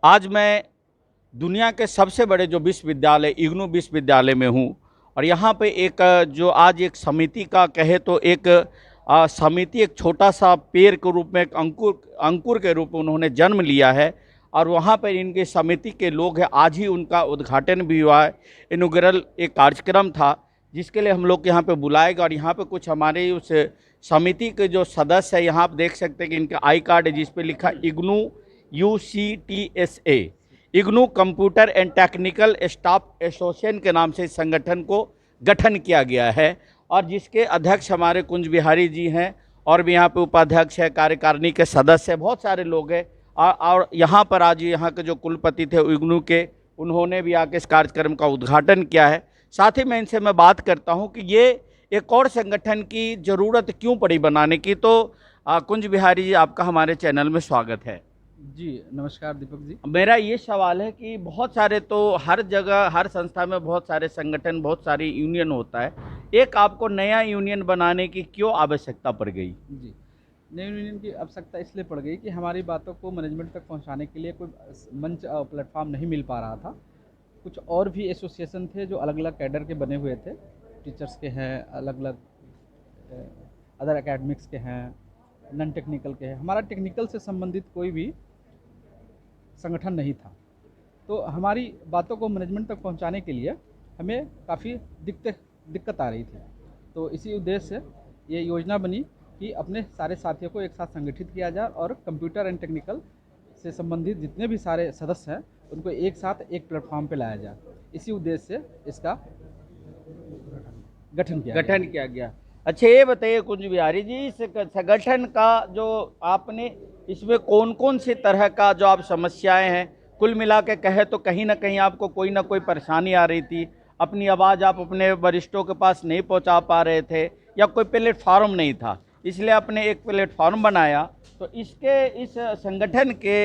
आज मैं दुनिया के सबसे बड़े जो विश्वविद्यालय इग्नू विश्वविद्यालय में हूँ और यहाँ पे एक जो आज एक समिति का कहे तो एक समिति एक छोटा सा पेड़ के रूप में एक अंकुर के रूप में उन्होंने जन्म लिया है और वहाँ पर इनके समिति के लोग हैं। आज ही उनका उद्घाटन भी हुआ है। इनॉग्रल एक कार्यक्रम था जिसके लिए हम लोग यहाँ पे बुलाए गए और यहाँ पे कुछ हमारे उस समिति के जो सदस्य हैं, यहाँ आप देख सकते हैं कि इनका आई कार्ड है जिस पे लिखा IGNOU UCTSA IGNOU computer and technical staff association के नाम से इस संगठन को गठन किया गया है और जिसके अध्यक्ष हमारे कुंज बिहारी जी हैं और भी यहाँ पे उपाध्यक्ष है, कार्यकारिणी के सदस्य बहुत सारे लोग हैं और यहाँ पर आज यहाँ के जो कुलपति थे इग्नू के, उन्होंने भी आके इस कार्यक्रम का उद्घाटन किया है। साथ ही मैं इनसे मैं बात करता हूँ कि ये एक और संगठन की ज़रूरत क्यों पड़ी बनाने की। तो कुंज बिहारी जी, आपका हमारे चैनल में स्वागत है। जी नमस्कार दीपक जी। मेरा ये सवाल है कि बहुत सारे तो हर जगह हर संस्था में बहुत सारे संगठन बहुत सारी यूनियन होता है, एक आपको नया यूनियन बनाने की क्यों आवश्यकता पड़ गई? जी, नई यूनियन की आवश्यकता इसलिए पड़ गई कि हमारी बातों को मैनेजमेंट तक पहुंचाने के लिए कोई मंच प्लेटफॉर्म नहीं मिल पा रहा था। कुछ और भी एसोसिएशन थे जो अलग अलग कैडर के बने हुए थे, टीचर्स के हैं, अलग अलग अदर एकेडमिक्स के हैं, नॉन टेक्निकल के हैं। हमारा टेक्निकल से संबंधित कोई भी संगठन नहीं था। तो हमारी बातों को मैनेजमेंट तक पहुंचाने के लिए हमें काफ़ी दिक्कत आ रही थी। तो इसी उद्देश्य से ये योजना बनी कि अपने सारे साथियों को एक साथ संगठित किया जाए और कंप्यूटर एंड टेक्निकल से संबंधित जितने भी सारे सदस्य हैं उनको एक साथ एक प्लेटफॉर्म पे लाया जाए। इसी उद्देश्य से इसका गठन किया गया। अच्छा, ये बताइए कुंज बिहारी जी, इस संगठन का जो आपने इसमें कौन कौन सी तरह का जो आप समस्याएं हैं, कुल मिला के कहे तो कहीं ना कहीं आपको कोई ना कोई परेशानी आ रही थी, अपनी आवाज़ आप अपने वरिष्ठों के पास नहीं पहुंचा पा रहे थे या कोई प्लेटफार्म नहीं था, इसलिए आपने एक प्लेटफार्म बनाया। तो इस संगठन के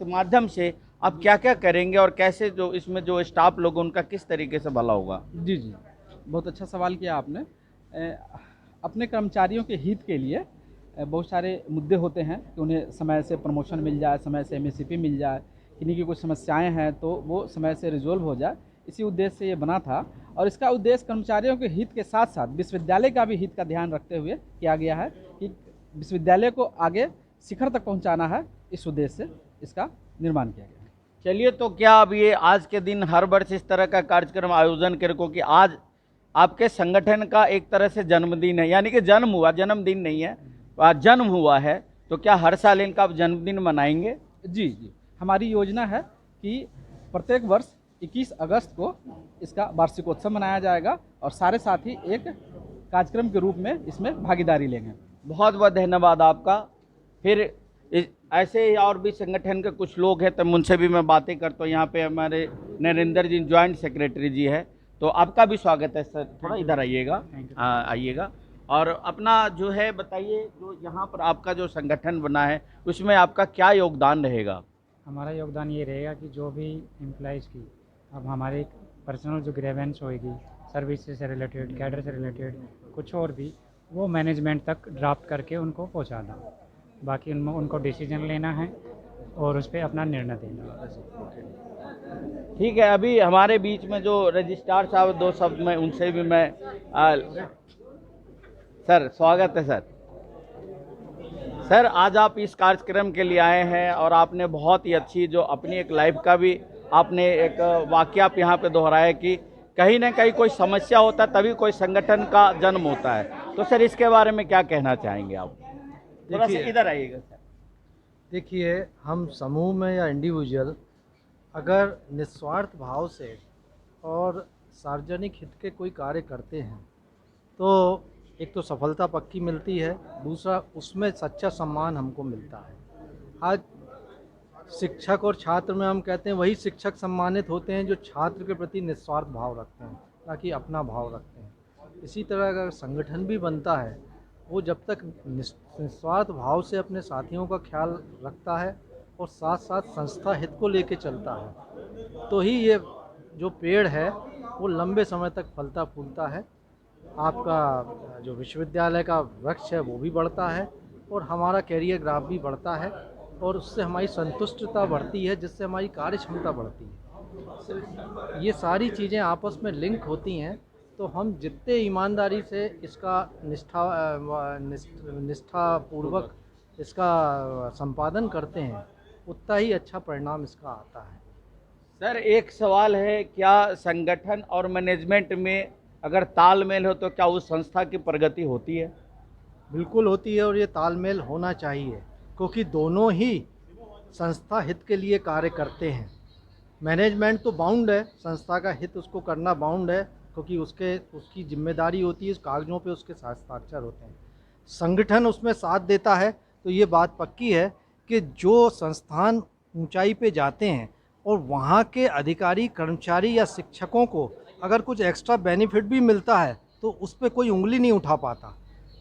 माध्यम से आप क्या क्या करेंगे और कैसे जो इसमें जो स्टाफ लोग उनका किस तरीके से भला होगा? जी, बहुत अच्छा सवाल किया आपने। अपने कर्मचारियों के हित के लिए बहुत सारे मुद्दे होते हैं कि उन्हें समय से प्रमोशन मिल जाए, समय से MSCP मिल जाए, किन्हीं की कुछ समस्याएं हैं तो वो समय से रिजोल्व हो जाए। इसी उद्देश्य से ये बना था और इसका उद्देश्य कर्मचारियों के हित के साथ साथ विश्वविद्यालय का भी हित का ध्यान रखते हुए किया गया है कि विश्वविद्यालय को आगे शिखर तक पहुँचाना है। इस उद्देश्य से इसका निर्माण किया गया है। चलिए, तो क्या अब ये आज के दिन हर वर्ष इस तरह का कार्यक्रम आयोजन करे को कि आज आपके संगठन का एक तरह से जन्मदिन है, यानी कि जन्म हुआ, जन्मदिन नहीं है, जन्म हुआ है, तो क्या हर साल इनका आप जन्मदिन मनाएंगे? जी, हमारी योजना है कि प्रत्येक वर्ष 21 अगस्त को इसका वार्षिकोत्सव मनाया जाएगा और सारे साथी एक कार्यक्रम के रूप में इसमें भागीदारी लेंगे। बहुत बहुत धन्यवाद आपका। फिर ऐसे ही और भी संगठन के कुछ लोग हैं, तो उनसे भी मैं बातें करता हूँ। यहाँ पे हमारे नरेंद्र जी ज्वाइंट सेक्रेटरी जी है, तो आपका भी स्वागत है सर। थोड़ा इधर आइएगा, आइएगा और अपना जो है बताइए, जो यहाँ पर आपका जो संगठन बना है उसमें आपका क्या योगदान रहेगा? हमारा योगदान ये रहेगा कि जो भी एम्प्लॉइज़ की अब हमारे पर्सनल जो ग्रेवेंस होएगी, सर्विस से रिलेटेड, कैडर से रिलेटेड, कुछ और भी, वो मैनेजमेंट तक ड्राफ्ट करके उनको पहुँचाना। बाकी उनको डिसीजन लेना है और उस पर अपना निर्णय देना। ठीक है, अभी हमारे बीच में जो रजिस्ट्रार साहब दो शब्द में उनसे भी मैं सर स्वागत है सर। सर, आज आप इस कार्यक्रम के लिए आए हैं और आपने बहुत ही अच्छी जो अपनी एक लाइफ का भी आपने एक वाकया आप यहाँ पे दोहराया कि कहीं ना कहीं कोई समस्या होता है तभी कोई संगठन का जन्म होता है। तो सर, इसके बारे में क्या कहना चाहेंगे आप? थोड़ा सा इधर आइएगा सर। देखिए, हम समूह में या इंडिविजुअल अगर निस्वार्थ भाव से और सार्वजनिक हित के कोई कार्य करते हैं तो एक तो सफलता पक्की मिलती है, दूसरा उसमें सच्चा सम्मान हमको मिलता है। आज शिक्षक और छात्र में हम कहते हैं वही शिक्षक सम्मानित होते हैं जो छात्र के प्रति निस्वार्थ भाव रखते हैं, ताकि अपना भाव रखते हैं। इसी तरह अगर संगठन भी बनता है, वो जब तक निस्वार्थ भाव से अपने साथियों का ख्याल रखता है और साथ साथ संस्था हित को लेके चलता है, तो ही ये जो पेड़ है वो लंबे समय तक फलता फूलता है। आपका जो विश्वविद्यालय का वृक्ष है वो भी बढ़ता है और हमारा कैरियर ग्राफ भी बढ़ता है और उससे हमारी संतुष्टता बढ़ती है, जिससे हमारी कार्य क्षमता बढ़ती है। ये सारी चीज़ें आपस में लिंक होती हैं, तो हम जितने ईमानदारी से इसका निष्ठापूर्वक इसका संपादन करते हैं, उतना ही अच्छा परिणाम इसका आता है। सर एक सवाल है, क्या संगठन और मैनेजमेंट में अगर तालमेल हो तो क्या उस संस्था की प्रगति होती है? बिल्कुल होती है, और ये तालमेल होना चाहिए, क्योंकि दोनों ही संस्था हित के लिए कार्य करते हैं। मैनेजमेंट तो बाउंड है, संस्था का हित उसको करना बाउंड है, क्योंकि उसकी जिम्मेदारी होती है, कागज़ों पे उसके हस्ताक्षर होते हैं। संगठन उसमें साथ देता है, तो ये बात पक्की है कि जो संस्थान ऊंचाई पे जाते हैं और वहाँ के अधिकारी, कर्मचारी या शिक्षकों को अगर कुछ एक्स्ट्रा बेनिफिट भी मिलता है, तो उस पर कोई उंगली नहीं उठा पाता।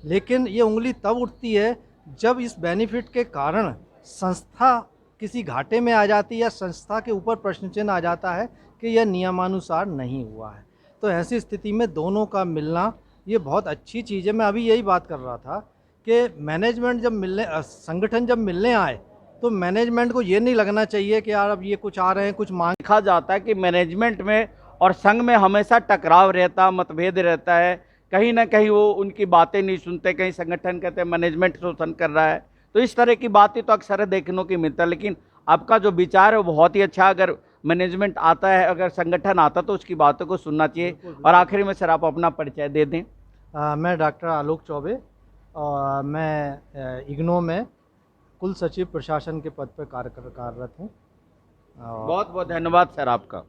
लेकिन ये उंगली तब उठती है जब इस बेनिफिट के कारण संस्था किसी घाटे में आ जाती है, या संस्था के ऊपर प्रश्न चिन्ह आ जाता है कि यह नियमानुसार नहीं हुआ है। तो ऐसी स्थिति में दोनों का मिलना ये बहुत अच्छी चीज़ है। मैं अभी यही बात कर रहा था कि मैनेजमेंट जब संगठन जब मिलने आए, तो मैनेजमेंट को ये नहीं लगना चाहिए कि यार अब ये कुछ आ रहे हैं, कुछ मांग। देखा जाता है कि मैनेजमेंट में और संघ में हमेशा टकराव रहता, मतभेद रहता है, कहीं ना कहीं वो उनकी बातें नहीं सुनते, कहीं संगठन कहते हैं मैनेजमेंट शोषण कर रहा है। तो इस तरह की बातें तो अक्सर देखने को मिलता है, लेकिन आपका जो विचार है वो बहुत ही अच्छा। अगर मैनेजमेंट आता है, अगर संगठन आता तो उसकी बातों को सुनना चाहिए। और आखिरी में सर आप अपना परिचय दे दें। मैं डॉक्टर आलोक चौबे, और मैं इग्नो में कुल सचिव प्रशासन के पद पर कार्यरत हूँ। बहुत बहुत धन्यवाद सर आपका।